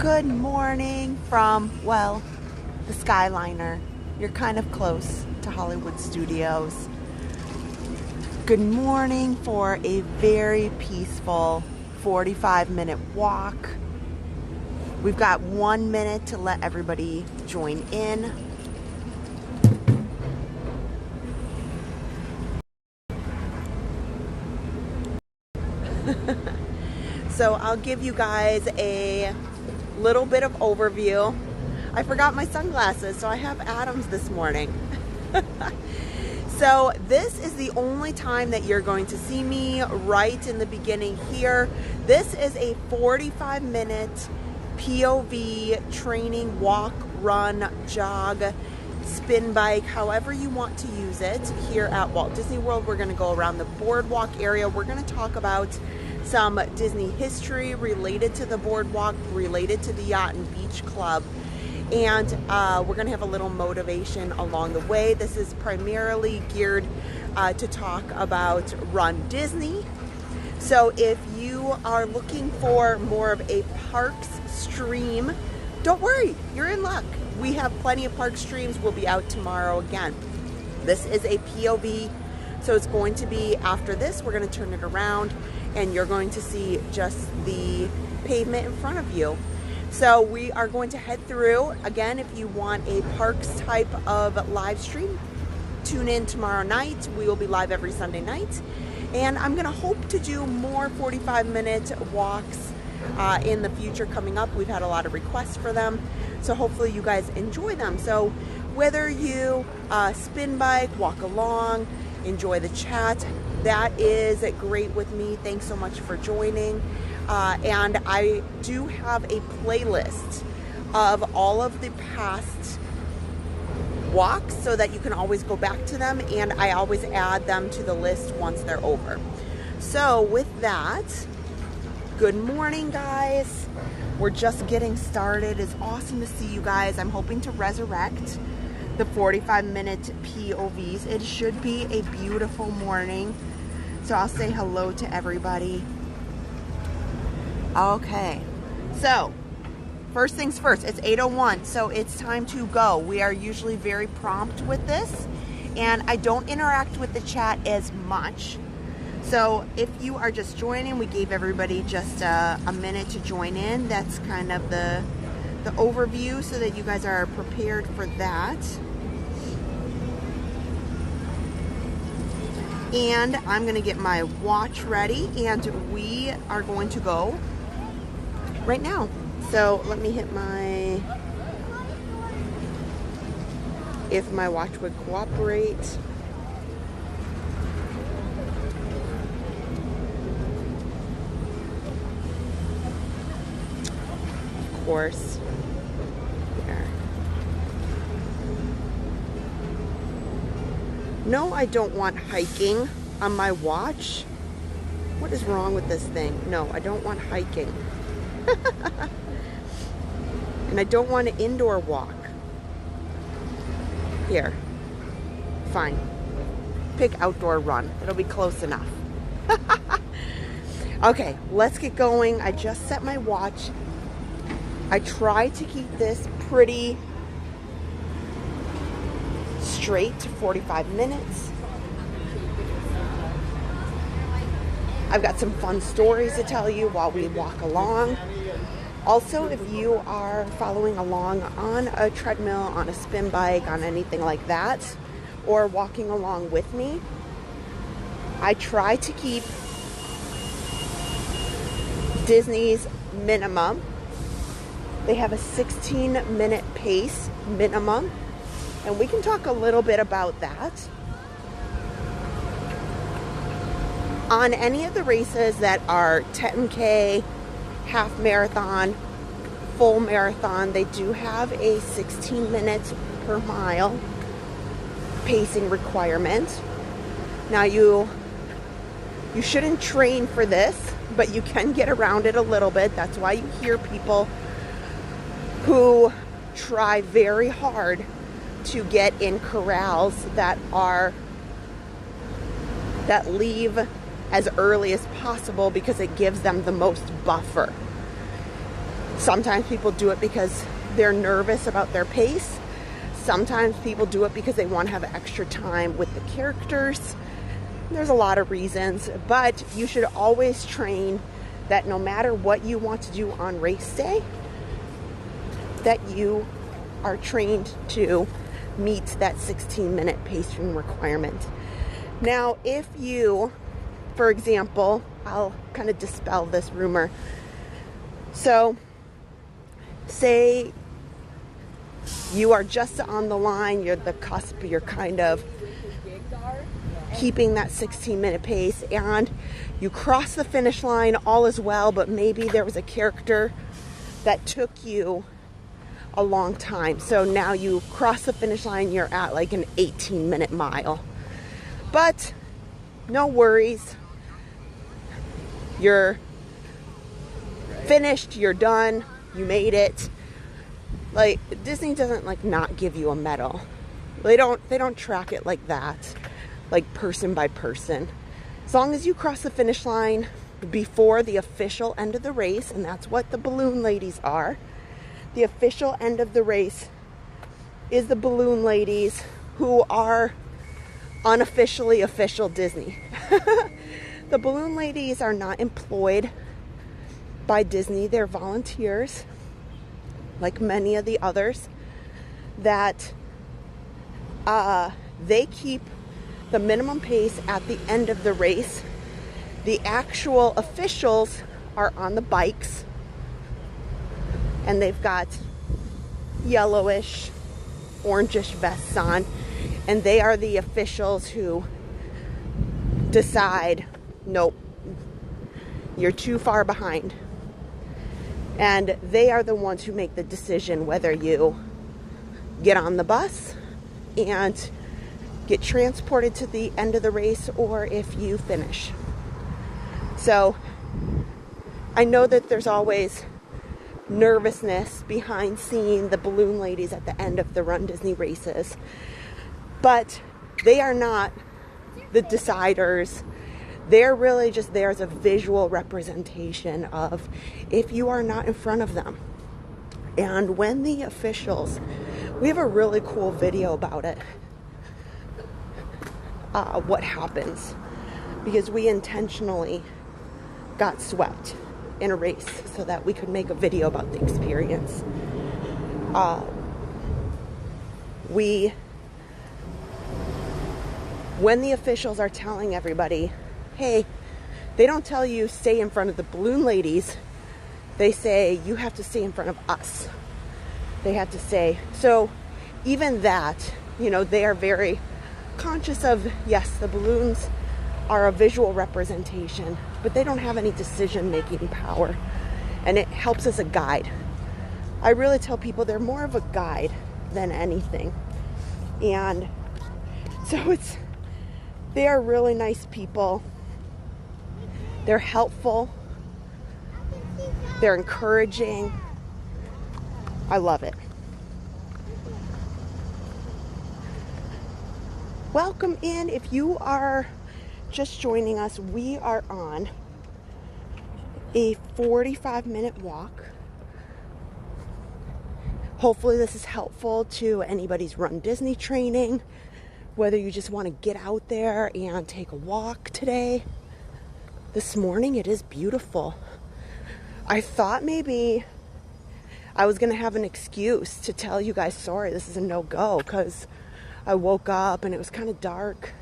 Good morning from, well, the Skyliner. You're kind of close to Hollywood Studios. Good morning for a very peaceful 45-minute walk. We've got 1 minute to let everybody join in. So I'll give you guys a little bit of overview. I forgot my sunglasses, so I have Adams this morning. So this is the only time that you're going to see me right in the beginning here. This is a 45-minute POV training, walk, run, jog, spin bike, however you want to use it. Here at Walt Disney World, we're going to go around the boardwalk area. We're going to talk about some Disney history related to the boardwalk, related to the Yacht and Beach Club, and we're going to have a little motivation along the way. This is primarily geared to talk about Run Disney. So if you are looking for more of a parks stream, don't worry, you're in luck. We have plenty of park streams. We'll be out tomorrow again. This is a POV, so it's going to be after this. We're going to turn it around and you're going to see just the pavement in front of you. So we are going to head through. Again, if you want a parks type of live stream, tune in tomorrow night. We will be live every Sunday night. And I'm going to hope to do more 45-minute walks in the future coming up. We've had a lot of requests for them, so hopefully you guys enjoy them. So whether you spin bike, walk along, enjoy the chat, that is great with me. Thanks so much for joining. And I do have a playlist of all of the past walks so that you can always go back to them, and I always add them to the list once they're over. So with that, good morning, guys. We're just getting started. It's awesome to see you guys. I'm hoping to resurrect the 45-minute POVs. It should be a beautiful morning. So I'll say hello to everybody. Okay, so first things first, it's 8:01, so it's time to go. We are usually very prompt with this, and I don't interact with the chat as much. So if you are just joining, we gave everybody just a minute to join in. That's kind of the overview so that you guys are prepared for that. And I'm gonna get my watch ready, and we are going to go right now. So let me hit if my watch would cooperate. Of course. There. No, I don't want hiking on my watch. What is wrong with this thing? No, I don't want hiking. And I don't want an indoor walk. Here. Fine. Pick outdoor run. It'll be close enough. Okay, let's get going. I just set my watch. I try to keep this pretty straight to 45 minutes. I've got some fun stories to tell you while we walk along. Also, if you are following along on a treadmill, on a spin bike, on anything like that, or walking along with me, I try to keep Disney's minimum. They have a 16-minute pace minimum, and we can talk a little bit about that. On any of the races that are 10K, half marathon, full marathon, they do have a 16 minutes per mile pacing requirement. Now you shouldn't train for this, but you can get around it a little bit. That's why you hear people who try very hard to get in corrals that leave as early as possible because it gives them the most buffer. Sometimes people do it because they're nervous about their pace. Sometimes people do it because they want to have extra time with the characters. There's a lot of reasons, but you should always train that no matter what you want to do on race day, that you are trained to meet that 16-minute pacing requirement. Now, if you, for example, I'll kind of dispel this rumor. So, say you are just on the line, you're the cusp, you're kind of keeping that 16-minute pace, and you cross the finish line, all is well, but maybe there was a character that took you a long time. So now you cross the finish line, you're at like an 18-minute mile. But no worries. You're finished, you're done, you made it. Like, Disney doesn't like not give you a medal. They don't track it like that, like person by person. As long as you cross the finish line before the official end of the race, and that's what the balloon ladies are. The official end of the race is the balloon ladies, who are unofficially official Disney. The balloon ladies are not employed by Disney. They're volunteers, like many of the others, that they keep the minimum pace at the end of the race. The actual officials are on the bikes, and they've got yellowish, orangish vests on, and they are the officials who decide, nope, you're too far behind. And they are the ones who make the decision whether you get on the bus and get transported to the end of the race or if you finish. So I know that there's always nervousness behind seeing the balloon ladies at the end of the Run Disney races, but they are not the deciders. They're really just there as a visual representation of if you are not in front of them. And when the officials, we have a really cool video about it, what happens, because we intentionally got swept in a race so that we could make a video about the experience. When the officials are telling everybody, hey, they don't tell you stay in front of the balloon ladies. They say you have to stay in front of us. They have to say, so even that, they are very conscious of, yes, the balloons are a visual representation, but they don't have any decision-making power, and it helps as a guide. I really tell people they're more of a guide than anything, and so they are really nice people. They're helpful. They're encouraging. I love it. Welcome in. If you are just joining us, we are on a 45-minute walk. Hopefully this is helpful to anybody's Run Disney training, whether you just want to get out there and take a walk today. This morning it is beautiful. I thought maybe I was going to have an excuse to tell you guys, sorry, this is a no-go, because I woke up and it was kind of dark.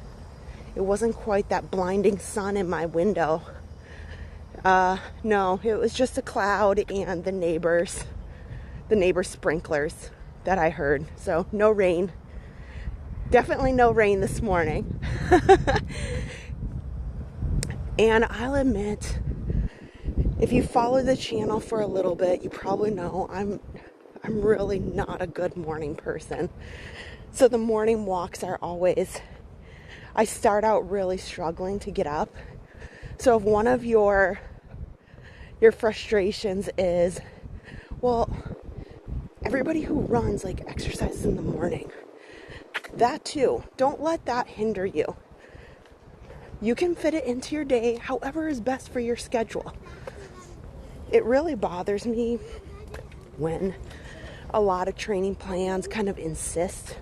It wasn't quite that blinding sun in my window. No, it was just a cloud and the neighbor sprinklers that I heard. So no rain. Definitely no rain this morning. And I'll admit, if you follow the channel for a little bit, you probably know I'm really not a good morning person. So the morning walks are always, I start out really struggling to get up. So if one of your frustrations is, well, everybody who runs exercises in the morning, that too, don't let that hinder you. You can fit it into your day however is best for your schedule. It really bothers me when a lot of training plans kind of insist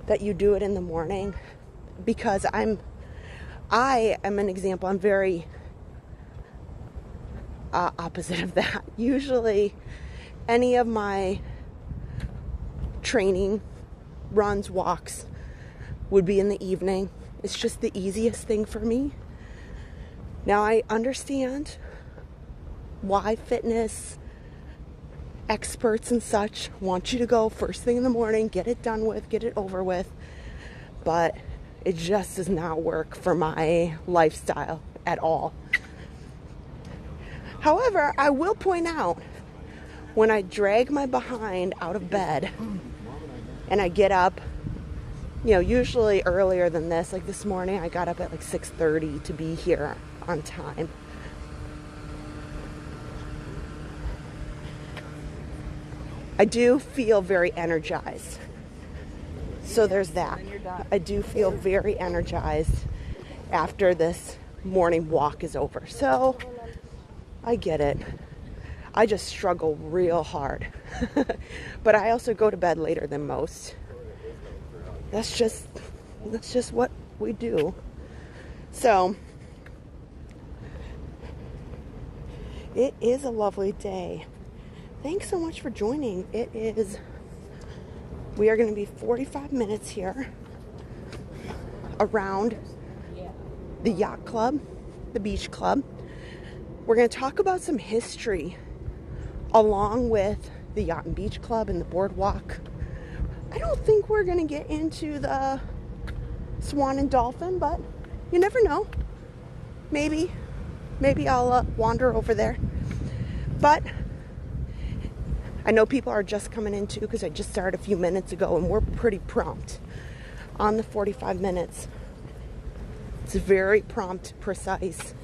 that you do it in the morning, because I am an example. I'm very opposite of that. Usually any of my training runs, walks would be in the evening. It's just the easiest thing for me. Now I understand why fitness experts and such want you to go first thing in the morning, get it done with, get it over with, but it just does not work for my lifestyle at all. However, I will point out, when I drag my behind out of bed and I get up, you know, usually earlier than this, like this morning I got up at like 6:30 to be here on time. I do feel very energized. So there's that. I do feel very energized after this morning walk is over. So I get it. I just struggle real hard. But I also go to bed later than most. That's just what we do. So it is a lovely day. Thanks so much for joining. We are going to be 45 minutes here around the yacht club, the beach club. We're going to talk about some history along with the yacht and beach club and the boardwalk. I don't think we're going to get into the swan and dolphin, but you never know. Maybe I'll wander over there. But I know people are just coming in too, because I just started a few minutes ago and we're pretty prompt on the 45 minutes. It's very prompt, precise.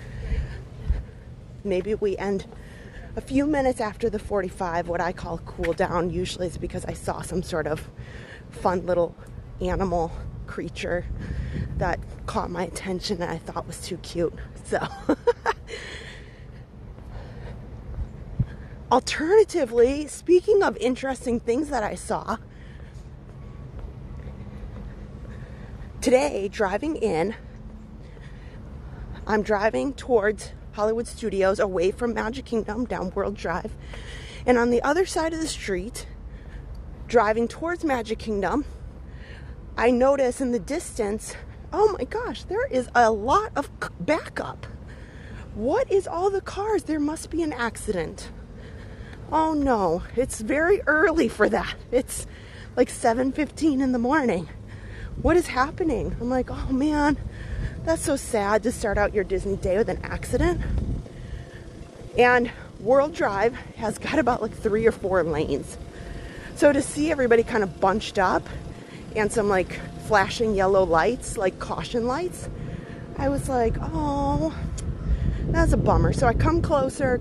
Maybe we end a few minutes after the 45, what I call cool down. Usually it's because I saw some sort of fun little animal creature that caught my attention and I thought was too cute. So alternatively, speaking of interesting things that I saw, today driving in, I'm driving towards Hollywood Studios, away from Magic Kingdom, down World Drive. And on the other side of the street, driving towards Magic Kingdom, I notice in the distance, oh my gosh, there is a lot of backup. What is all the cars? There must be an accident. Oh no, it's very early for that. It's like 7:15 in the morning. What is happening? I'm like, oh man, that's so sad to start out your Disney day with an accident. And World Drive has got about like 3 or 4 lanes. So to see everybody kind of bunched up and some like flashing yellow lights, like caution lights, I was like, oh, that's a bummer. So I come closer,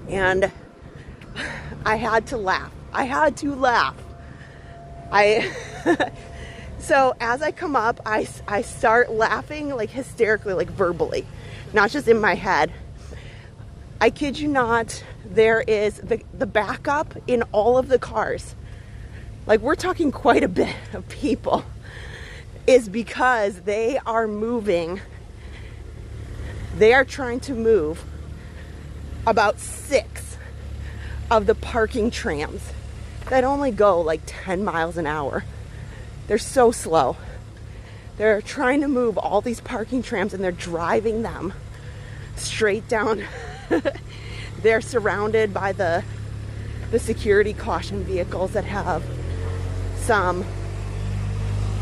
and I had to laugh. So as I come up, I start laughing like hysterically, like verbally, not just in my head. I kid you not, there is the backup in all of the cars. Like, we're talking quite a bit of people, is because they are moving. They are trying to move about 6 of the parking trams that only go like 10 miles an hour. They're so slow. They're trying to move all these parking trams and they're driving them straight down. They're surrounded by the security caution vehicles that have some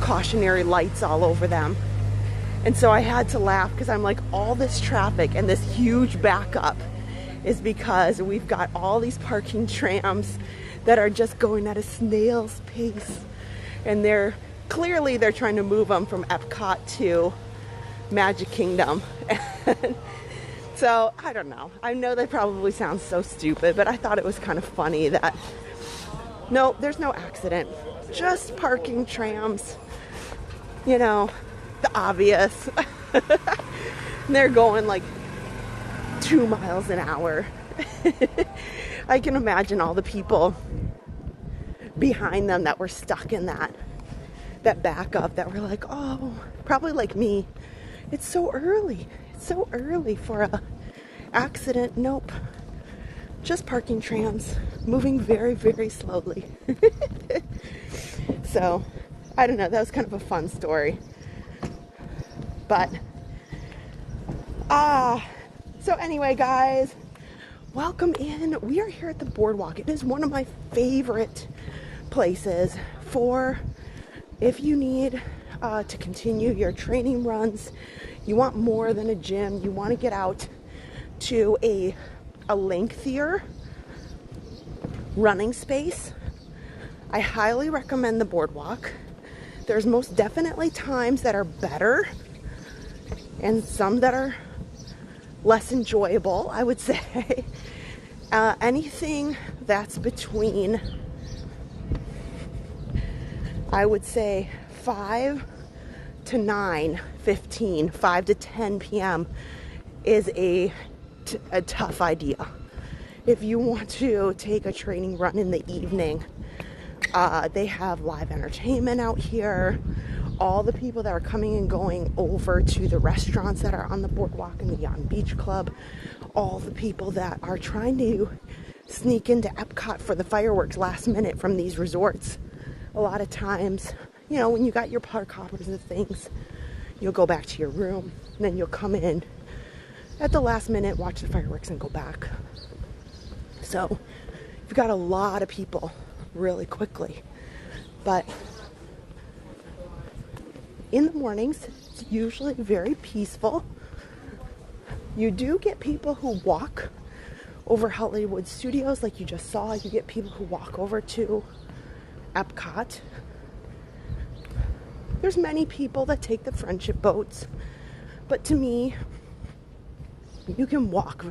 cautionary lights all over them. And so I had to laugh because I'm like, all this traffic and this huge backup is because we've got all these parking trams that are just going at a snail's pace. And they're trying to move them from Epcot to Magic Kingdom. So I don't know. I know that probably sounds so stupid, but I thought it was kind of funny that no, there's no accident. Just parking trams. You know, the obvious. And they're going like 2 miles an hour. I can imagine all the people behind them that were stuck in that backup, that were like, oh, probably like me, it's so early. It's so early for a accident. Nope. Just parking trams moving very, very slowly. So, I don't know. That was kind of a fun story. But, so anyway, guys, welcome in. We are here at the boardwalk. It is one of my favorite places for if you need to continue your training runs, you want more than a gym, you want to get out to a lengthier running space. I highly recommend the boardwalk. There's most definitely times that are better and some that are less enjoyable, I would say. Anything that's between, I would say, 5 to 9:15, 5 to 10 p.m. is a tough idea. If you want to take a training run in the evening, they have live entertainment out here. All the people that are coming and going over to the restaurants that are on the boardwalk and the Yacht and Beach Club, all the people that are trying to sneak into Epcot for the fireworks last minute from these resorts. A lot of times, you know, when you got your park hoppers and things, you'll go back to your room, and then you'll come in at the last minute, watch the fireworks, and go back. So you've got a lot of people really quickly. But in the mornings, it's usually very peaceful. You do get people who walk over Hollywood Studios, like you just saw. You get people who walk over to Epcot. There's many people that take the friendship boats, but to me, you can walk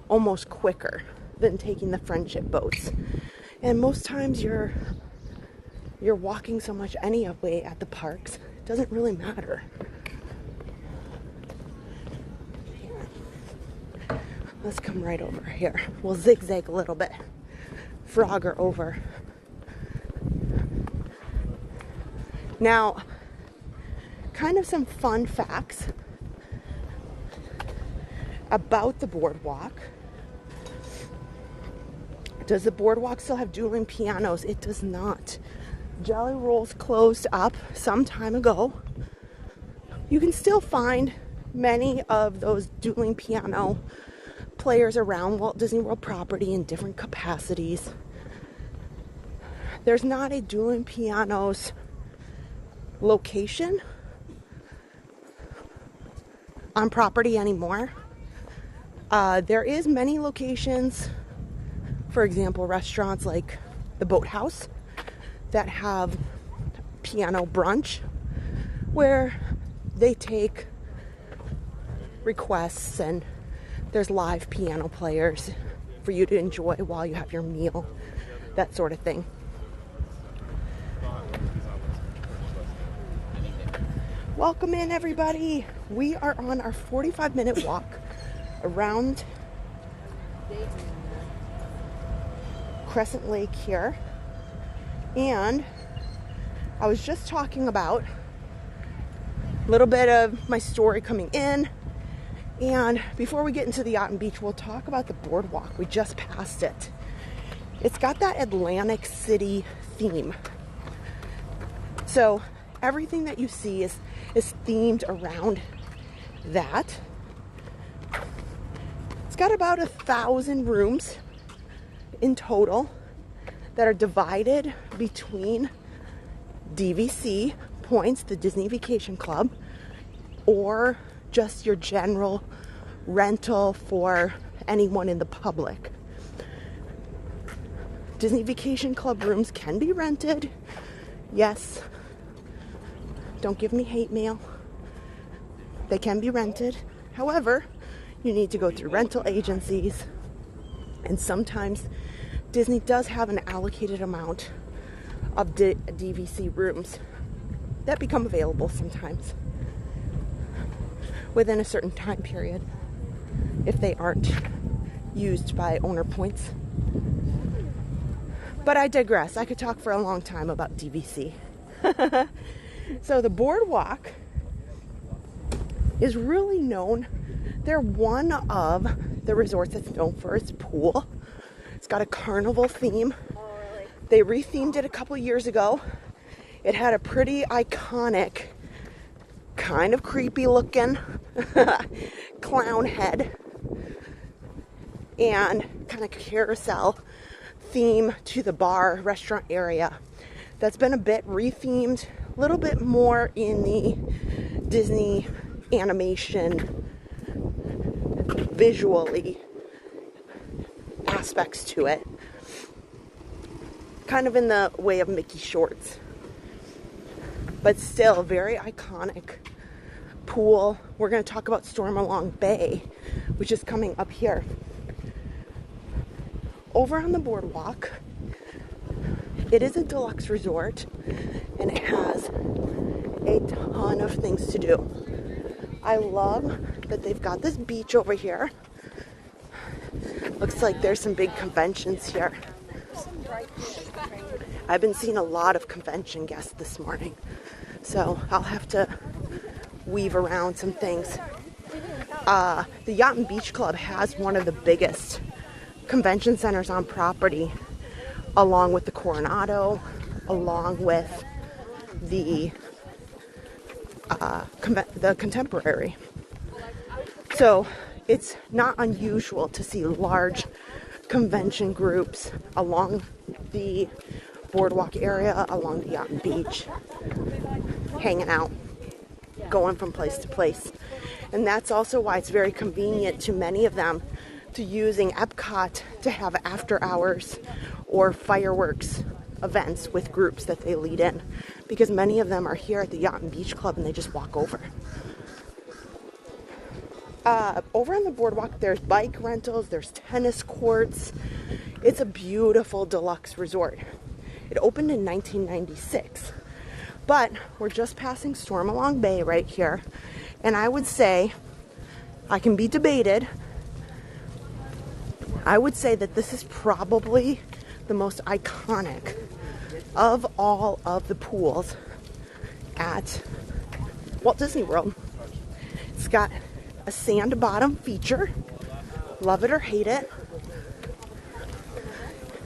almost quicker than taking the friendship boats. And most times you're walking so much anyway at the parks, it doesn't really matter. Let's come right over here. We'll zigzag a little bit. Frogger over. Now, kind of some fun facts about the boardwalk. Does the boardwalk still have dueling pianos? It does not. Jelly Rolls closed up some time ago. You can still find many of those dueling piano players around Walt Disney World property in different capacities. There's not a dueling pianos location on property anymore. There is many locations, for example, restaurants like the Boathouse that have piano brunch where they take requests and there's live piano players for you to enjoy while you have your meal, that sort of thing. Welcome in, everybody. We are on our 45-minute walk around Crescent Lake here. And I was just talking about a little bit of my story coming in. And before we get into the Yacht and Beach, we'll talk about the boardwalk. We just passed it. It's got that Atlantic City theme. So everything that you see is themed around that. It's got about 1,000 rooms in total that are divided between DVC points, the Disney Vacation Club, or just your general rental for anyone in the public. Disney Vacation Club rooms can be rented. Yes. Don't give me hate mail. They can be rented. However, you need to go through rental agencies. And sometimes Disney does have an allocated amount of DVC rooms that become available sometimes within a certain time period. if they aren't used by owner points. But I digress. I could talk for a long time about DVC. So the boardwalk is really known. They're one of the resorts that's known for its pool. It's got a carnival theme. They rethemed it a couple years ago. It had a pretty iconic, kind of creepy looking clown head and kind of carousel theme to the bar restaurant area that's been a bit rethemed, a little bit more in the Disney animation visually aspects to it, kind of in the way of Mickey shorts, but still very iconic pool. We're going to talk about Stormalong Bay, which is coming up here. Over on the boardwalk, it is a deluxe resort and it has a ton of things to do. I love that they've got this beach over here. Looks like there's some big conventions here. I've been seeing a lot of convention guests this morning, so I'll have to weave around some things. The Yacht and Beach Club has one of the biggest convention centers on property, along with the Coronado, along with the Contemporary. So it's not unusual to see large convention groups along the boardwalk area, along the Yacht and Beach, hanging out, going from place to place. And that's also why it's very convenient to many of them to using Epcot to have after hours or fireworks events with groups that they lead in, because many of them are here at the Yacht and Beach Club and they just walk over. Over on the boardwalk, there's bike rentals, there's tennis courts. It's a beautiful deluxe resort. It opened in 1996, but we're just passing Stormalong Bay right here, and I would say, I can be debated, I would say that this is probably the most iconic of all of the pools at Walt Disney World. It's got a sand bottom feature, love it or hate it.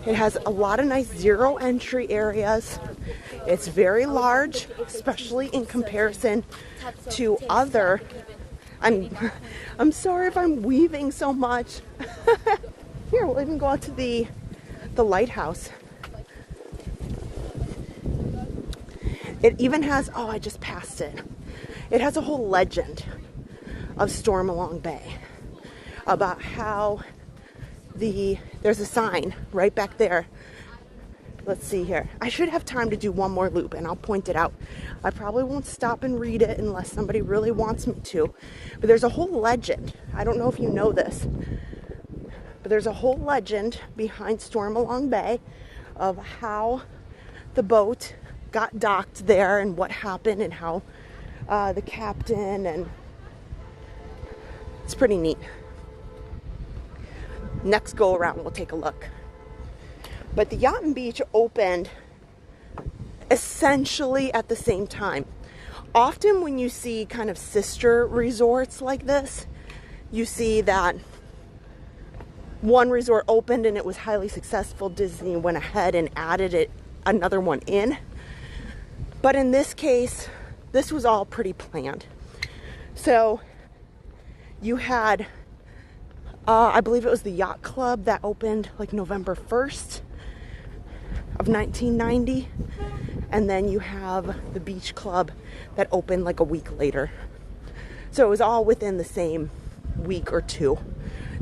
It has a lot of nice zero entry areas. It's very large, especially in comparison to other. I'm sorry if I'm weaving so much. Here, we'll even go out to the lighthouse. It even has, oh, I just passed it. It has a whole legend of Stormalong Bay about how there's a sign right back there. Let's see here. I should have time to do one more loop and I'll point it out. I probably won't stop and read it unless somebody really wants me to. But there's a whole legend. I don't know if you know this, but there's a whole legend behind Stormalong Bay of how the boat got docked there and what happened and how the captain, and it's pretty neat. Next go around, we'll take a look. But the Yacht and Beach opened essentially at the same time. Often when you see kind of sister resorts like this, you see that one resort opened and it was highly successful. Disney went ahead and added another one in. But in this case, this was all pretty planned. So you had, I believe it was the Yacht Club that opened like November 1st of 1990. And then you have the Beach Club that opened like a week later. So it was all within the same week or two.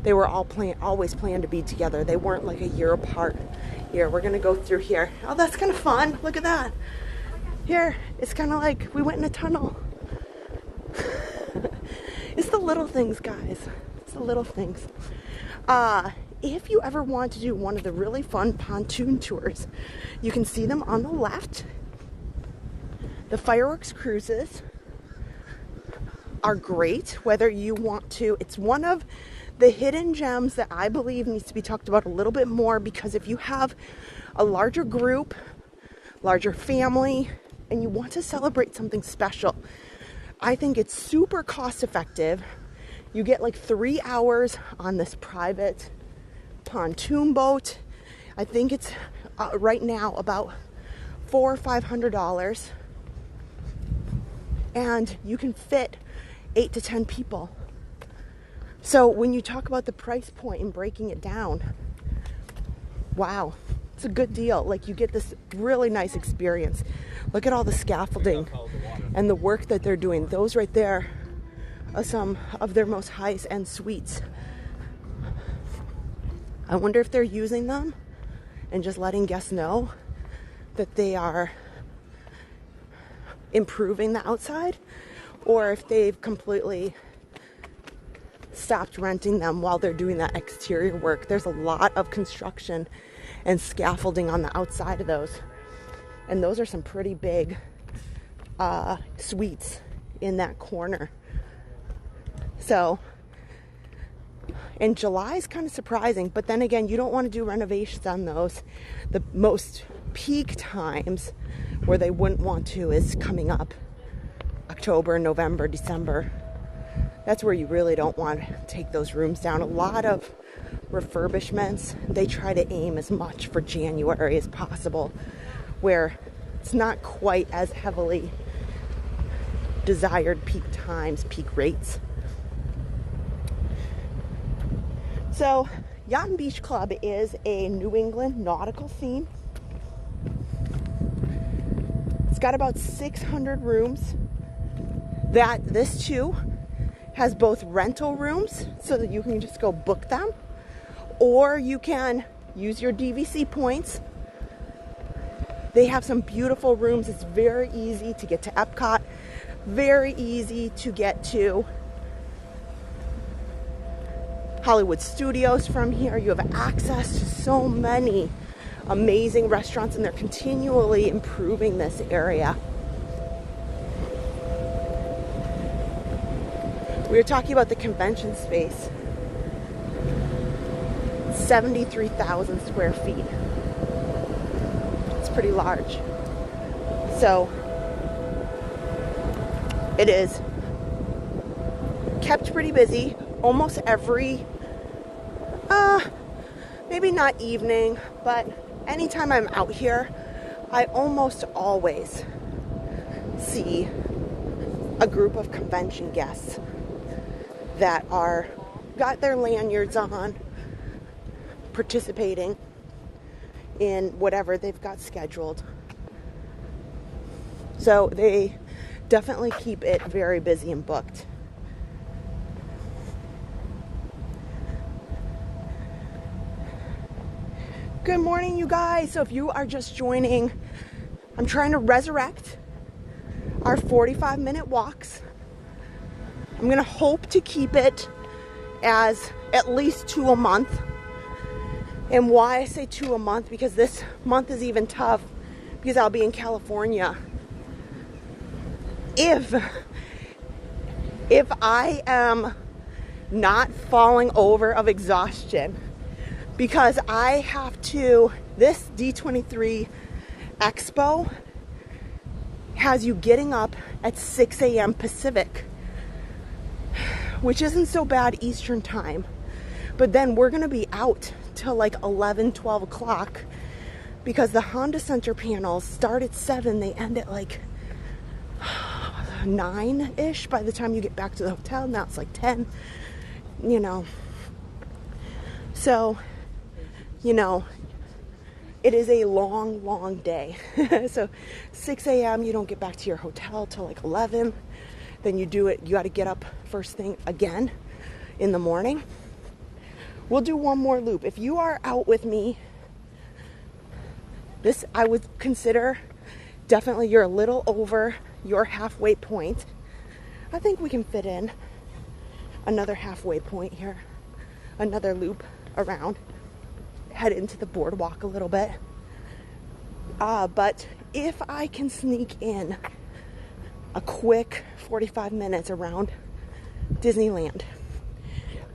They were all always planned to be together. They weren't like a year apart. Here, we're gonna go through here. Oh, that's kind of fun. Look at that. Here, it's kind of like we went in a tunnel. It's the little things, guys. It's the little things. If you ever want to do one of the really fun pontoon tours, you can see them on the left. The fireworks cruises are great, whether you want to. It's one of the hidden gems that I believe needs to be talked about a little bit more, because if you have a larger group, larger family, and you want to celebrate something special, I think it's super cost effective. You get like 3 hours on this private pontoon boat. I think it's right now about $400 or $500, and you can fit 8 to 10 people. So when you talk about the price point and breaking it down, wow, it's a good deal. Like, you get this really nice experience. Look at all the scaffolding and the work that they're doing. Those right there are some of their most highest end suites. I wonder if they're using them and just letting guests know that they are improving the outside, or if they've completely stopped renting them while they're doing that exterior work. There's a lot of construction and scaffolding on the outside of those, and those are some pretty big suites in that corner. So, and July is kind of surprising, but then again, you don't want to do renovations on those. The most peak times where they wouldn't want to is coming up October, November, December. That's where you really don't want to take those rooms down. A lot of refurbishments, they try to aim as much for January as possible, where it's not quite as heavily desired peak times, peak rates. So, Yacht and Beach Club is a New England nautical theme. It's got about 600 rooms. This too has both rental rooms so that you can just go book them, or you can use your DVC points. They have some beautiful rooms. It's very easy to get to Epcot, very easy to get to Hollywood Studios from here. You have access to so many amazing restaurants, and they're continually improving this area. We were talking about the convention space. 73,000 square feet. It's pretty large. So it is kept pretty busy. Almost every, maybe not evening, but anytime I'm out here, I almost always see a group of convention guests that are got their lanyards on, participating in whatever they've got scheduled. So they definitely keep it very busy and booked. Good morning, you guys. So if you are just joining, I'm trying to resurrect our 45-minute walks. I'm going to hope to keep it as at least 2 a month. And why I say 2 a month, because this month is even tough because I'll be in California. If I am not falling over of exhaustion, because I have to, this D23 Expo has you getting up at 6 a.m. Pacific, which isn't so bad Eastern time. But then we're going to be out till like 11, 12 o'clock because the Honda Center panels start at 7. They end at like 9-ish by the time you get back to the hotel. Now it's like 10, you know. So, you know, it is a long, long day. So 6 a.m. you don't get back to your hotel till like 11. Then you do it, you got to get up first thing again in the morning. We'll do one more loop. If you are out with me, this I would consider definitely you're a little over your halfway point. I think we can fit in another halfway point here, another loop around, head into the boardwalk a little bit. But if I can sneak in a quick 45 minutes around Disneyland,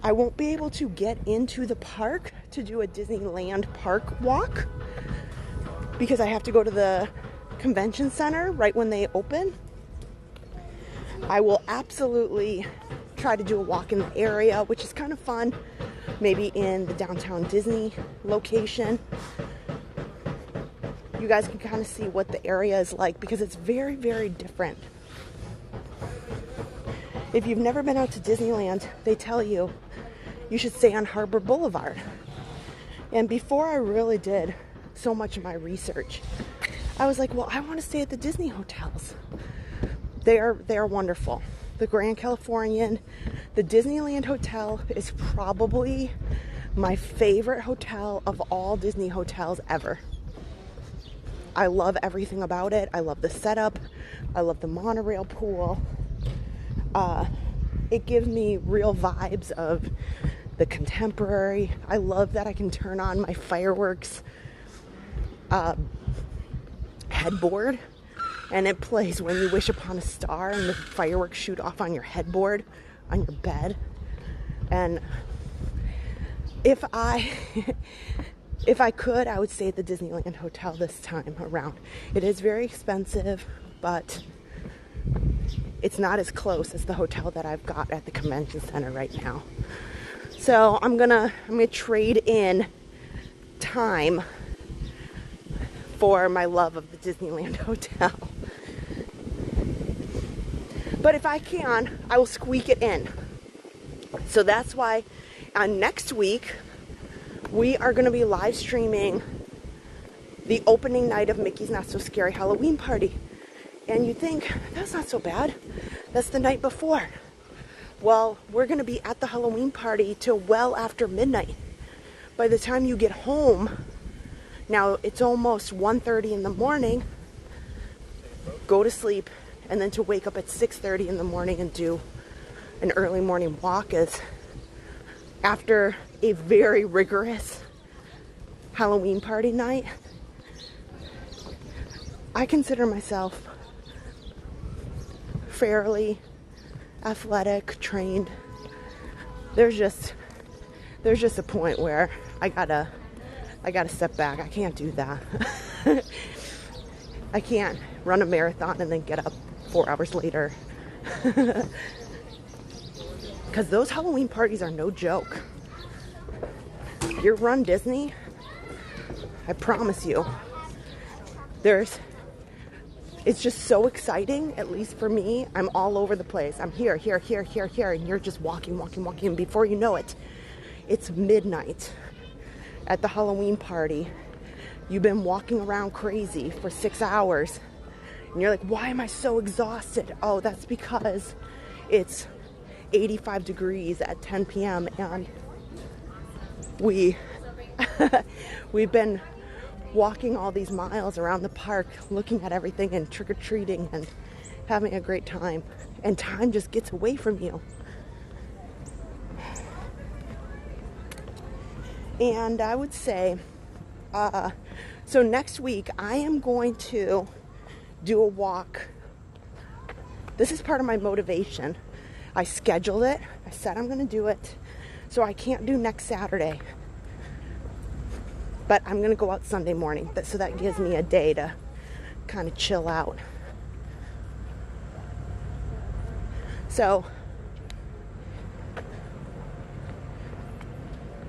I won't be able to get into the park to do a Disneyland park walk because I have to go to the convention center right when they open. I will absolutely try to do a walk in the area, which is kind of fun. Maybe in the downtown Disney location. You guys can kind of see what the area is like because it's very, very different. If you've never been out to Disneyland, they tell you you should stay on Harbor Boulevard. And before I really did so much of my research, I was like, well, I want to stay at the Disney hotels. They are wonderful. The Grand Californian, the Disneyland Hotel is probably my favorite hotel of all Disney hotels ever. I love everything about it. I love the setup. I love the monorail pool. It gives me real vibes of the contemporary. I love that I can turn on my fireworks headboard and it plays When You Wish Upon a Star and the fireworks shoot off on your headboard on your bed. And if I could, I would stay at the Disneyland Hotel this time around. It is very expensive, but it's not as close as the hotel that I've got at the convention center right now. So I'm gonna trade in time for my love of the Disneyland Hotel. But if I can, I will squeak it in. So that's why next week we are going to be live streaming the opening night of Mickey's Not So Scary Halloween Party. And you think, that's not so bad. That's the night before. Well, we're going to be at the Halloween party till well after midnight. By the time you get home, now it's almost 1:30 in the morning, go to sleep, and then to wake up at 6:30 in the morning and do an early morning walk is, after a very rigorous Halloween party night, I consider myself fairly athletic, trained. There's just a point where I gotta step back. I can't do that. I can't run a marathon and then get up 4 hours later. Because those Halloween parties are no joke. You run Disney, I promise you, it's just so exciting, at least for me. I'm all over the place. I'm here, and you're just walking, and before you know it, it's midnight at the Halloween party. You've been walking around crazy for 6 hours, and you're like, why am I so exhausted? Oh, that's because it's 85 degrees at 10 p.m. and we've been walking all these miles around the park, looking at everything and trick-or-treating and having a great time, and time just gets away from you. And I would say, so next week I am going to do a walk. This is part of my motivation. I scheduled it. I said I'm going to do it. So I can't do next Saturday. But I'm going to go out Sunday morning. So that gives me a day to kind of chill out. So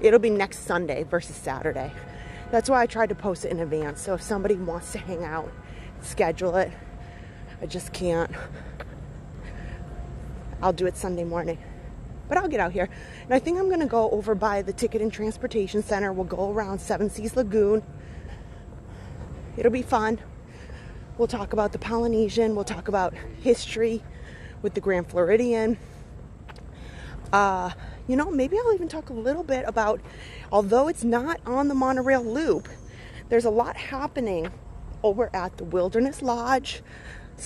it'll be next Sunday versus Saturday. That's why I tried to post it in advance. So if somebody wants to hang out, schedule it. I just can't. I'll do it Sunday morning. But I'll get out here. And I think I'm going to go over by the Ticket and Transportation Center. We'll go around Seven Seas Lagoon. It'll be fun. We'll talk about the Polynesian. We'll talk about history with the Grand Floridian. Maybe I'll even talk a little bit about, although it's not on the monorail loop, there's a lot happening over at the Wilderness Lodge /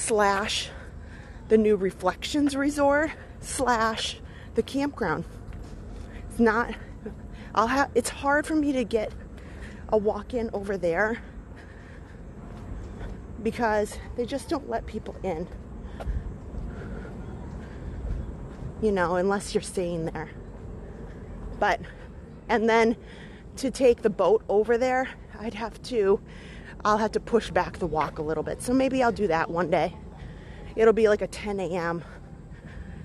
the new Reflections Resort / the campground. It's hard for me to get a walk-in over there because they just don't let people in, unless you're staying there. But, and then to take the boat over there, I'll have to push back the walk a little bit. So maybe I'll do that one day. It'll be like a 10 a.m.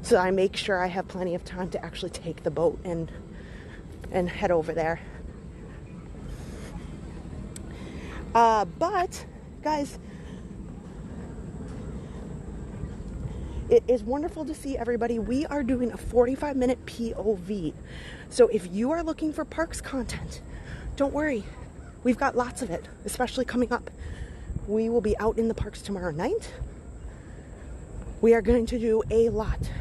So I make sure I have plenty of time to actually take the boat and head over there. But guys, it is wonderful to see everybody. We are doing a 45-minute POV. So if you are looking for parks content, don't worry. We've got lots of it, especially coming up. We will be out in the parks tomorrow night. We are going to do a lot.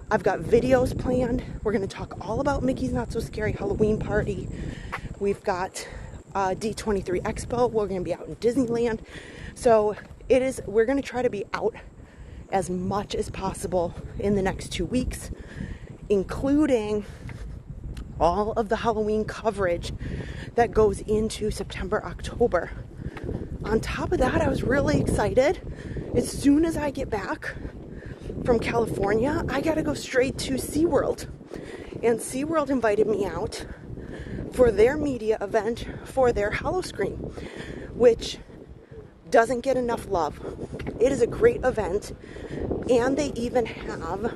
I've got videos planned. We're going to talk all about Mickey's Not So Scary Halloween Party. We've got D23 Expo. We're going to be out in Disneyland. So we're going to try to be out as much as possible in the next 2 weeks, including all of the Halloween coverage that goes into September, October. On top of that, I was really excited. As soon as I get back from California, I got to go straight to SeaWorld. And SeaWorld invited me out for their media event for their Howl-O-Scream, which doesn't get enough love. It is a great event, and they even have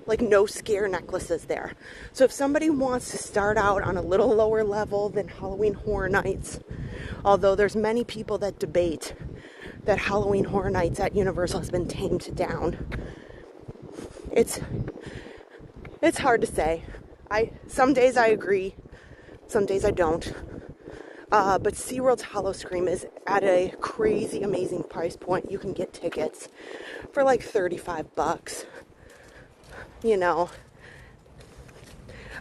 like no scare necklaces there. So if somebody wants to start out on a little lower level than Halloween Horror Nights, although there's many people that debate that Halloween Horror Nights at Universal has been tamed down. It's hard to say. Some days I agree, some days I don't. But SeaWorld's Howl-O-Scream is at a crazy, amazing price point. You can get tickets for like $35. You know,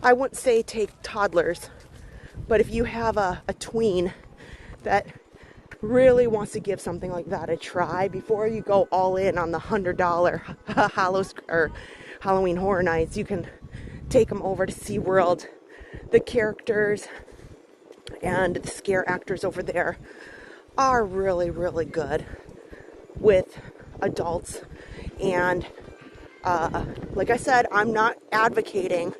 I wouldn't say take toddlers, but if you have a tween that really wants to give something like that a try before you go all in on the $100 Halloween Horror Nights, you can take them over to SeaWorld. The characters and the scare actors over there are really, really good with adults. And like I said, I'm not advocating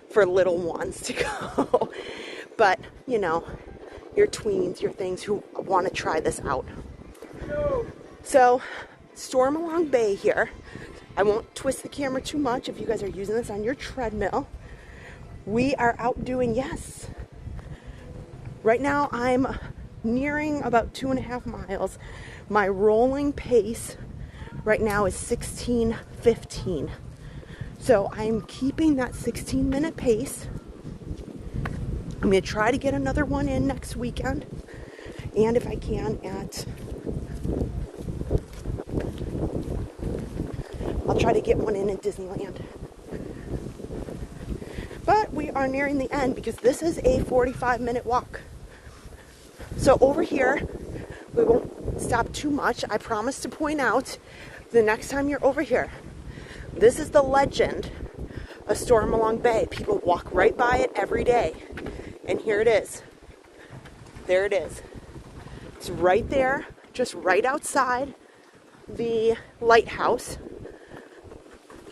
for little ones to go, but you know, your tweens, your things who want to try this out. So, Stormalong Bay here. I won't twist the camera too much if you guys are using this on your treadmill. We are out doing, yes. Right now I'm nearing about 2.5 miles. My rolling pace right now is 16:15. So I'm keeping that 16-minute pace. I'm going to try to get another one in next weekend. And if I can I'll try to get one in Disneyland. But we are nearing the end because this is a 45-minute walk. So over here, we won't stop too much. I promise to point out the next time you're over here. This is the legend of Stormalong Bay. People walk right by it every day. And here it is. There it is. It's right there, just right outside the lighthouse.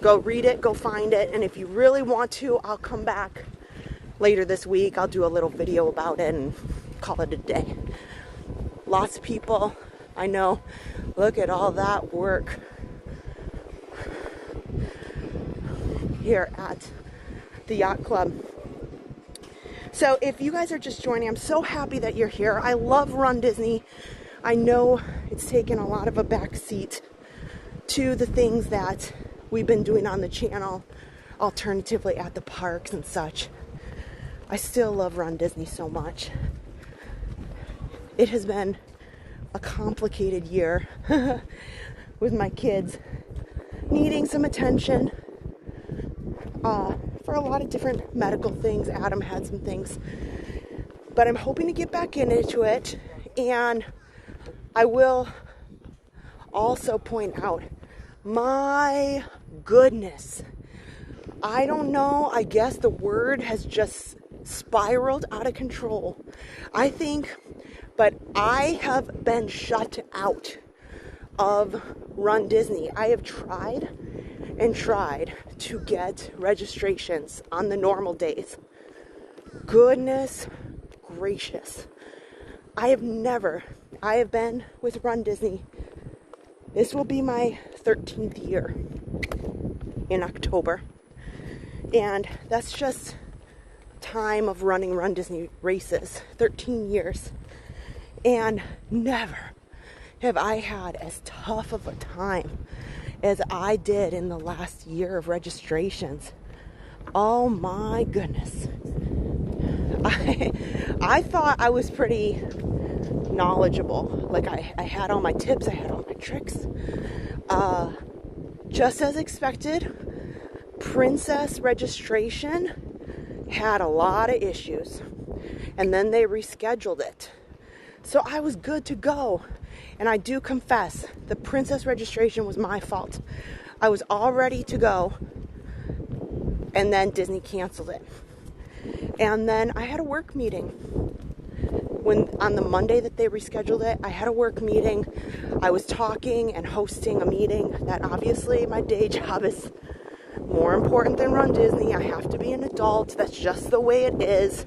Go read it, go find it. And if you really want to, I'll come back later this week. I'll do a little video about it and call it a day. Lots of people, I know, look at all that work here at the Yacht Club. So if you guys are just joining, I'm so happy that you're here. I love Run Disney. I know it's taken a lot of a back seat to the things that we've been doing on the channel, alternatively at the parks and such. I still love Run Disney so much. It has been a complicated year with my kids needing some attention for a lot of different medical things. Adam had some things, but I'm hoping to get back into it. And I will also point out, my goodness, I don't know, I guess the word has just spiraled out of control, I think. But I have been shut out of Run Disney. I have tried and tried to get registrations on the normal days. Goodness gracious. I have been with Run Disney. This will be my 13th year in October. And that's just time of running Run Disney races, 13 years. And never have I had as tough of a time as I did in the last year of registrations. Oh my goodness. I thought I was pretty knowledgeable. Like I had all my tips, I had all my tricks. Just as expected, Princess registration had a lot of issues. And then they rescheduled it. So I was good to go. And I do confess, the Princess registration was my fault. I was all ready to go. And then Disney canceled it. And then I had a work meeting. On the Monday that they rescheduled it, I had a work meeting. I was talking and hosting a meeting that obviously my day job is more important than Run Disney. I have to be an adult. That's just the way it is.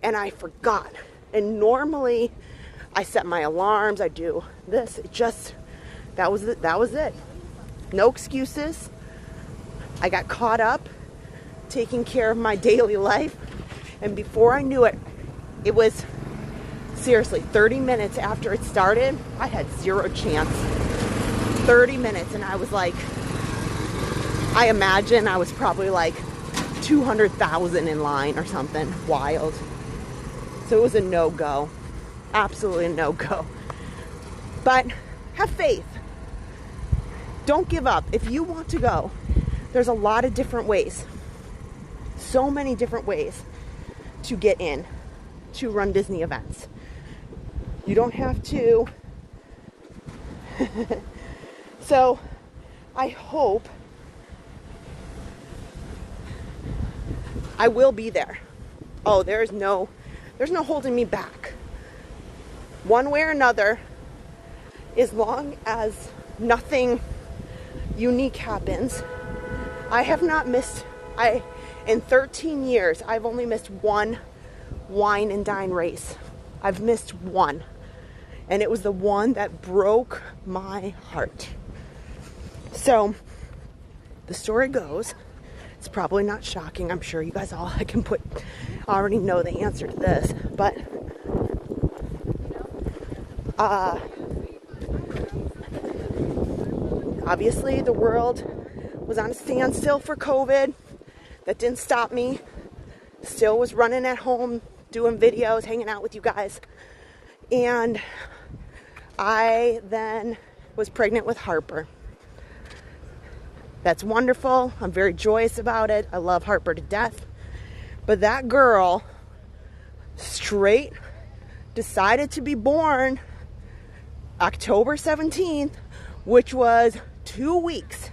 And I forgot. And normally I set my alarms. I do this. That was it. No excuses. I got caught up taking care of my daily life. And before I knew it, it was seriously 30 minutes after it started. I had zero chance. 30 minutes, and I was like, I imagine I was probably like 200,000 in line or something wild. So it was a no-go. Absolutely a no-go. But have faith. Don't give up. If you want to go, there's a lot of different ways. So many different ways to get in to Run Disney events. You don't have to. So I hope I will be there. Oh, there's no holding me back. One way or another, as long as nothing unique happens. I have not missed, in 13 years, I've only missed one wine and dine race. I've missed one. And it was the one that broke my heart. So, the story goes, it's probably not shocking. I'm sure you guys all already know the answer to this. But, obviously the world was on a standstill for COVID. That didn't stop me. Still was running at home, doing videos, hanging out with you guys. And I then was pregnant with Harper. That's wonderful. I'm very joyous about it. I love Harper to death. But that girl straight decided to be born October 17th, which was 2 weeks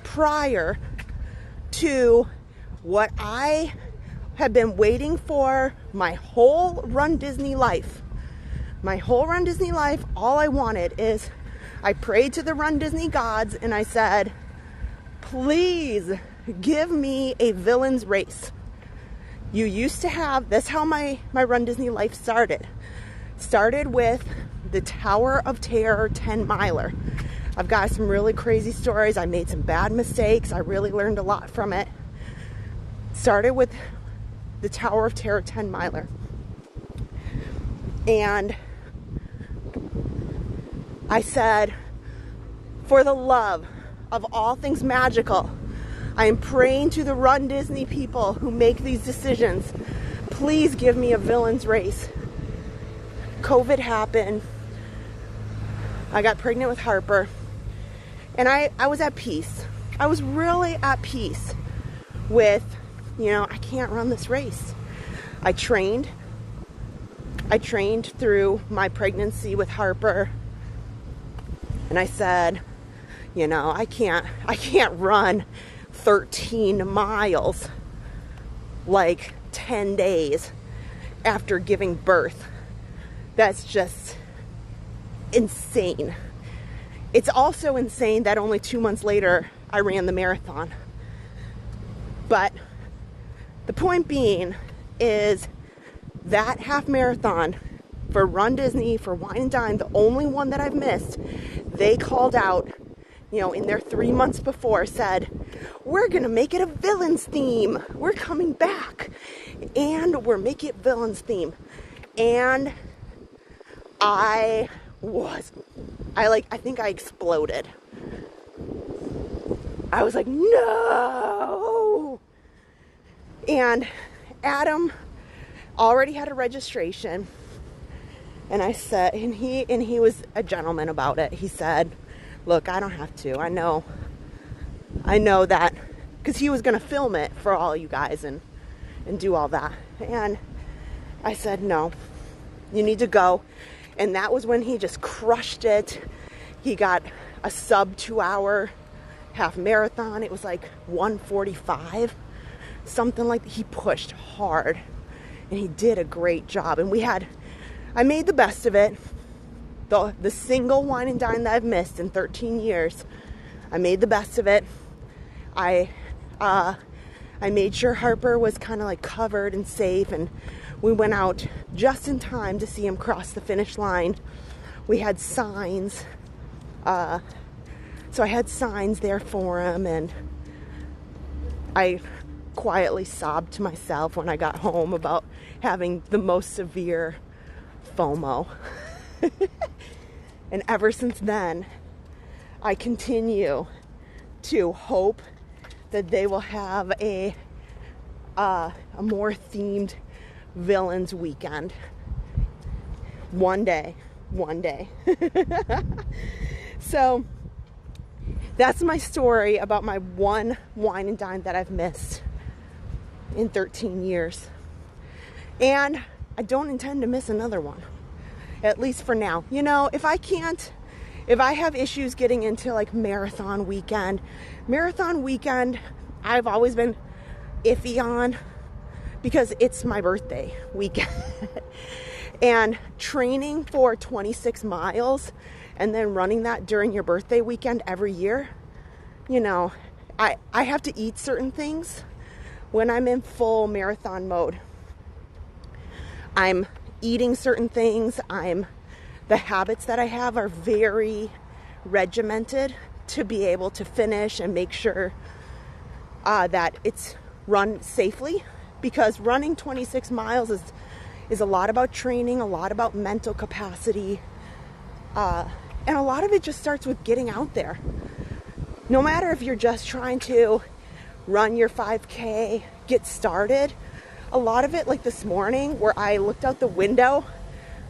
prior to what I have been waiting for my whole Run Disney life. My whole Run Disney life, all I wanted is, I prayed to the Run Disney gods and I said, please give me a villain's race. You used to have, that's how my Run Disney life started. Started with the Tower of Terror 10-miler. I've got some really crazy stories. I made some bad mistakes. I really learned a lot from it. Started with the Tower of Terror 10-miler. And I said, for the love of all things magical, I am praying to the Run Disney people who make these decisions. Please give me a villain's race. COVID happened. I got pregnant with Harper. And I was at peace. I was really at peace with, I can't run this race. I trained through my pregnancy with Harper. And I said, I can't run 13 miles like 10 days after giving birth. That's just insane. It's also insane that only 2 months later I ran the marathon. But the point being is that half marathon for Run Disney, for Wine and Dine, the only one that I've missed, they called out, you know, in their 3 months before, said, we're gonna make it a villains theme. We're coming back and we're making it villains theme. And I think I exploded. I was like, no. And Adam already had a registration, and I said, and he was a gentleman about it. He said, look, I don't have to. I know that, because he was going to film it for all you guys and do all that. And I said, no, you need to go. And that was when he just crushed it. He got a sub 2 hour half marathon. It was like 1:45, something like that. He pushed hard and he did a great job. And I made the best of it. The single Wine and Dine that I've missed in 13 years, I made the best of it. I made sure Harper was kind of like covered and safe, and we went out just in time to see him cross the finish line. We had signs, so I had signs there for him, and I quietly sobbed to myself when I got home about having the most severe FOMO. And ever since then, I continue to hope that they will have a more themed villains weekend. One day. So that's my story about my one Wine and Dine that I've missed in 13 years. And I don't intend to miss another one, at least for now. You know, if I have issues getting into like marathon weekend, I've always been iffy on, because it's my birthday weekend. And training for 26 miles and then running that during your birthday weekend every year, you know, I have to eat certain things when I'm in full marathon mode. I'm eating certain things. The habits that I have are very regimented to be able to finish and make sure that it's run safely, because running 26 miles is a lot about training, a lot about mental capacity, and a lot of it just starts with getting out there. No matter if you're just trying to run your 5K, get started, a lot of it, like this morning where I looked out the window,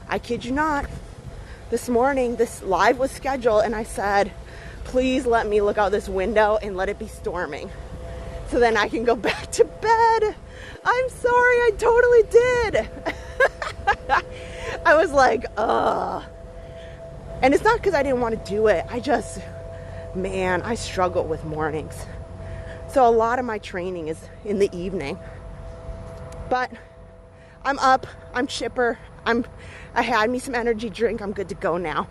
I kid you not, this morning this live was scheduled and I said, please let me look out this window and let it be storming, so then I can go back to bed. I'm sorry, I totally did. I was like, ugh. And it's not because I didn't want to do it. I struggle with mornings. So a lot of my training is in the evening. But I'm up, I'm chipper, I had me some energy drink, I'm good to go now.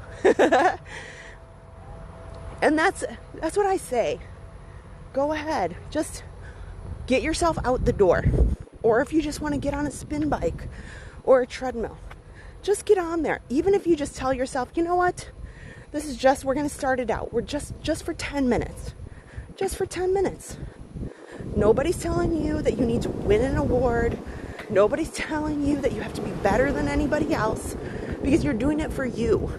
And that's what I say. Go ahead, just get yourself out the door. Or if you just want to get on a spin bike or a treadmill, just get on there. Even if you just tell yourself, you know what, we're going to start it out. We're just for 10 minutes. Just for 10 minutes. Nobody's telling you that you need to win an award. Nobody's telling you that you have to be better than anybody else, because you're doing it for you.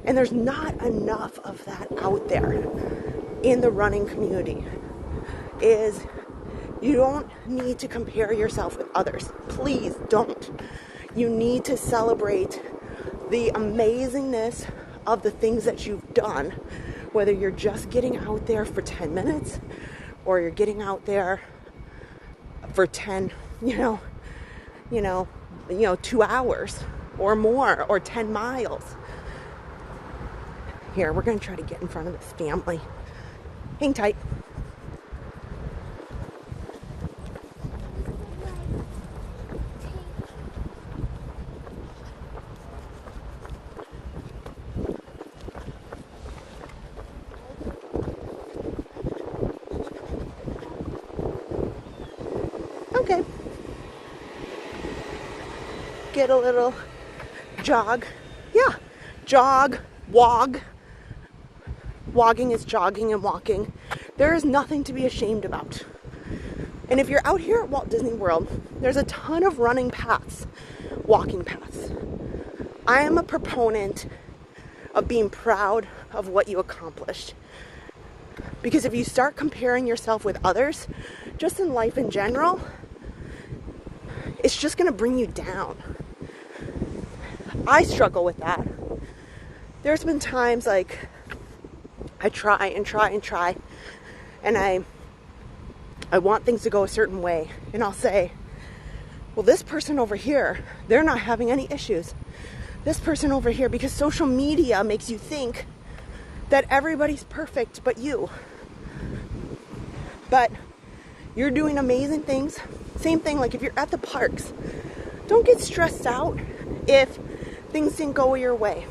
And there's not enough of that out there in the running community. You don't need to compare yourself with others. Please don't. You need to celebrate the amazingness of the things that you've done, whether you're just getting out there for 10 minutes or you're getting out there for 2 hours or more, or 10 miles. Here, we're going to try to get in front of this family. Hang tight. okay. Get a little jog. Yeah, jog, wog. Wogging is jogging and walking. There is nothing to be ashamed about. And if you're out here at Walt Disney World, there's a ton of running paths, walking paths. I am a proponent of being proud of what you accomplished. Because if you start comparing yourself with others, just in life in general, it's just going to bring you down. I struggle with that. There's been times like I try and try and try, and I want things to go a certain way, and I'll say, well, this person over here, they're not having any issues. This person over here, because social media makes you think that everybody's perfect but you. But you're doing amazing things. Same thing, like if you're at the parks, don't get stressed out if things didn't go your way.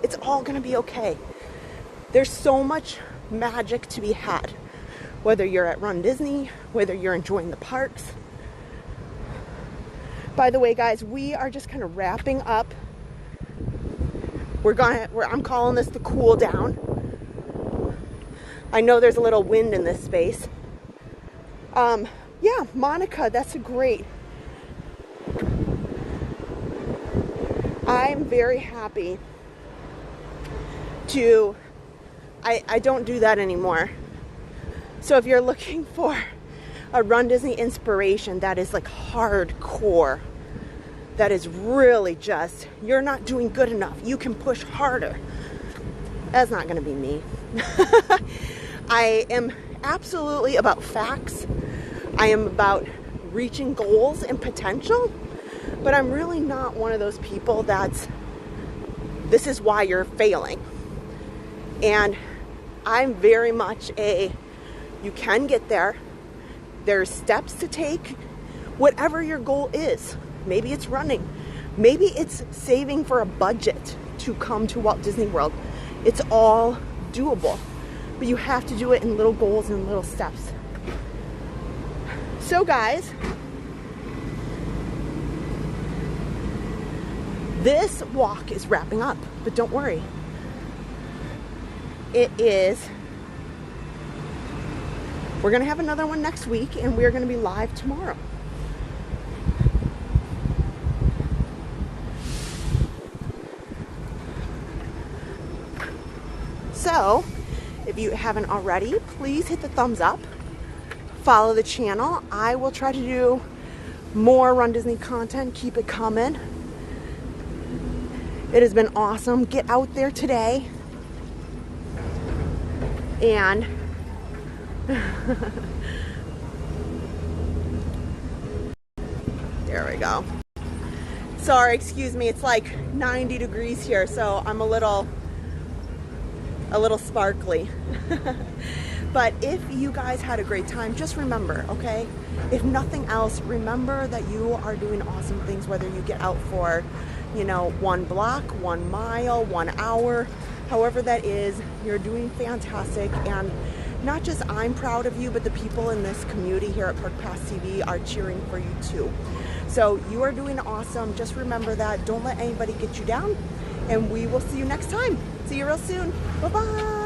It's all gonna be okay. There's so much magic to be had, whether you're at Run Disney, whether you're enjoying the parks. By the way, guys, we are just kind of wrapping up. I'm calling this the cool down. I know there's a little wind in this space. Yeah, Monica, that's a great. I'm very happy to, I don't do that anymore. So if you're looking for a Run Disney inspiration that is like hardcore, that is really just, you're not doing good enough, you can push harder, that's not going to be me. I am absolutely about facts. I am about reaching goals and potential, but I'm really not one of those people that's, this is why you're failing. And I'm very much you can get there. There's steps to take, whatever your goal is. Maybe it's running. Maybe it's saving for a budget to come to Walt Disney World. It's all doable, but you have to do it in little goals and little steps. So guys, this walk is wrapping up, but don't worry. We're going to have another one next week, and we're going to be live tomorrow. So, if you haven't already, please hit the thumbs up. Follow the channel. I will try to do more Run Disney content. Keep it coming. It has been awesome. Get out there today. And there we go. Sorry, excuse me. It's like 90 degrees here, so I'm a little sparkly. But if you guys had a great time, just remember, okay? If nothing else, remember that you are doing awesome things, whether you get out for, 1 block, 1 mile, 1 hour, however that is, you're doing fantastic. And not just I'm proud of you, but the people in this community here at Park Pass TV are cheering for you too. So you are doing awesome. Just remember that. Don't let anybody get you down. And we will see you next time. See you real soon. Bye-bye.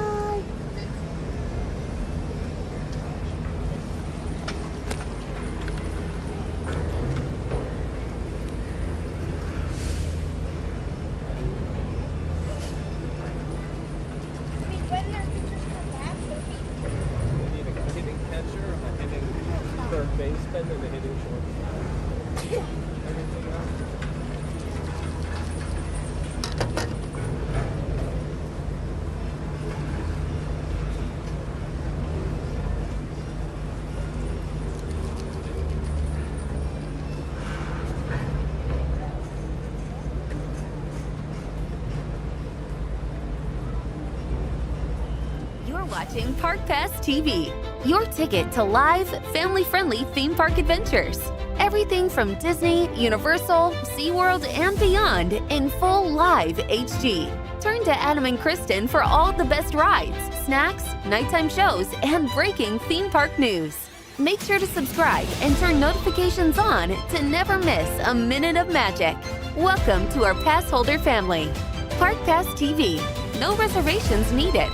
Watching Park Pass TV, your ticket to live, family-friendly theme park adventures. Everything from Disney, Universal, SeaWorld, and beyond in full live HD. Turn to Adam and Kristen for all the best rides, snacks, nighttime shows, and breaking theme park news. Make sure to subscribe and turn notifications on to never miss a minute of magic. Welcome to our Passholder family. Park Pass TV. No reservations needed.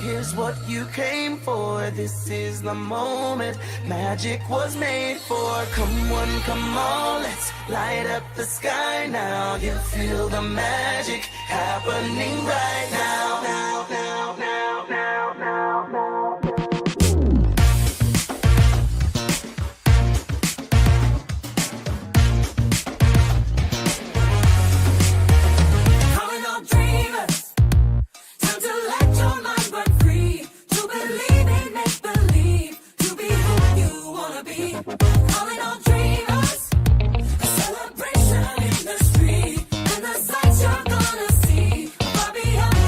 Here's what you came for. This is the moment magic was made for. Come one, come all, let's light up the sky now. You feel the magic happening right now. Now, now, now, now, now, now. Calling all dreamers, time to let your mind run free. To believe in make believe, to be who you wanna be. Calling all dreamers, a celebration in the street, and the sights you're gonna see far beyond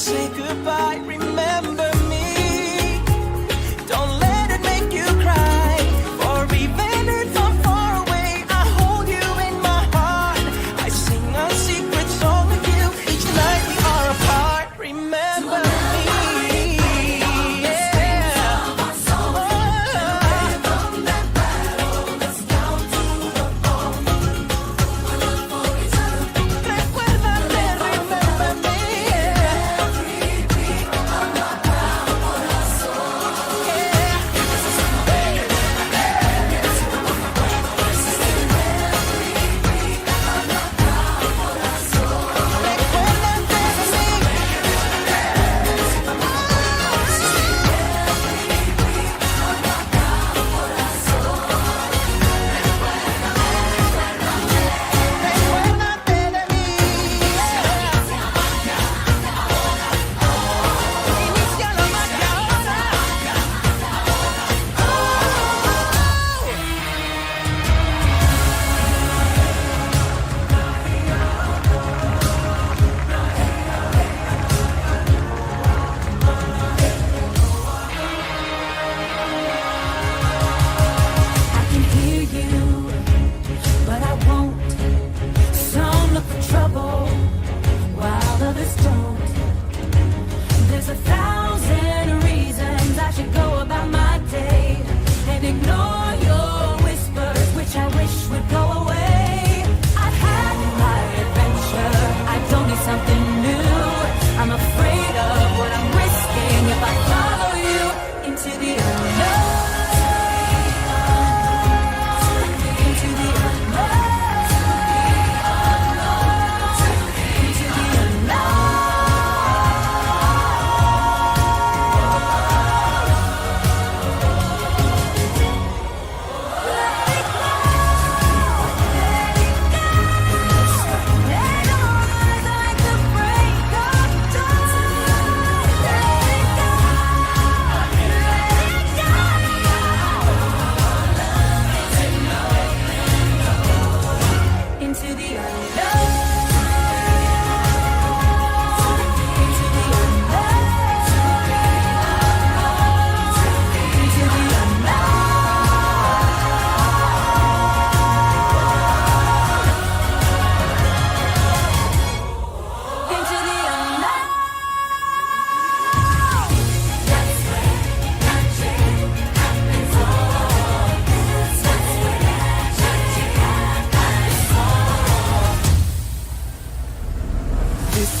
say goodbye, remember me. Don't let it make you cry. For even if I'm far away, I hold you in my heart. I sing a secret song with you each night we are apart. Remember me.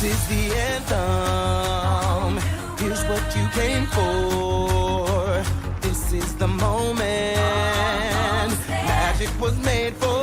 This is the anthem. Here's what you came for. This is the moment. Magic was made for